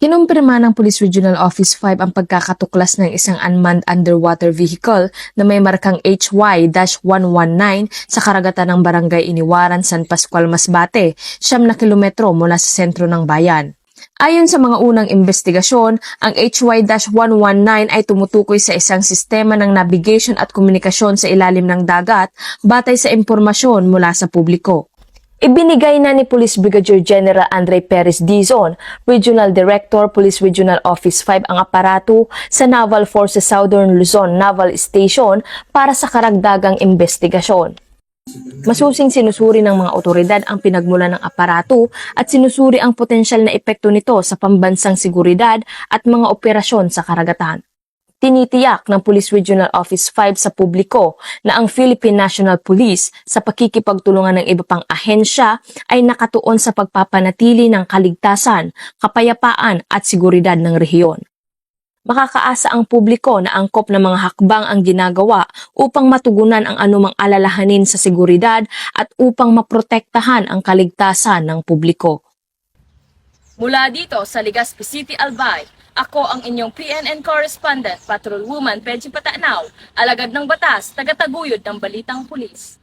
Kinumpirma ng Police Regional Office 5 ang pagkakatuklas ng isang unmanned underwater vehicle na may markang HY-119 sa karagatan ng Barangay Iniwaran, San Pascual, Masbate, 9 kilometro mula sa sentro ng bayan. Ayon sa mga unang investigasyon, ang HY-119 ay tumutukoy sa isang sistema ng navigation at komunikasyon sa ilalim ng dagat batay sa impormasyon mula sa publiko. Ibinigay na ni Police Brigadier General Andre Perez Dizon, Regional Director, Police Regional Office 5 ang aparato sa Naval Forces Southern Luzon Naval Station para sa karagdagang investigasyon. Masusing sinusuri ng mga otoridad ang pinagmulan ng aparato at sinusuri ang potensyal na epekto nito sa pambansang seguridad at mga operasyon sa karagatan. Tinitiyak ng Police Regional Office 5 sa publiko na ang Philippine National Police sa pakikipagtulungan ng iba pang ahensya ay nakatuon sa pagpapanatili ng kaligtasan, kapayapaan at seguridad ng rehiyon. Makakaasa ang publiko na angkop na mga hakbang ang ginagawa upang matugunan ang anumang alalahanin sa seguridad at upang maprotektahan ang kaligtasan ng publiko. Mula dito sa Legazpi City, Albay, ako ang inyong PNN correspondent, Patrolwoman Pedji Patanaw, alagad ng batas, tagataguyod ng Balitang Pulis.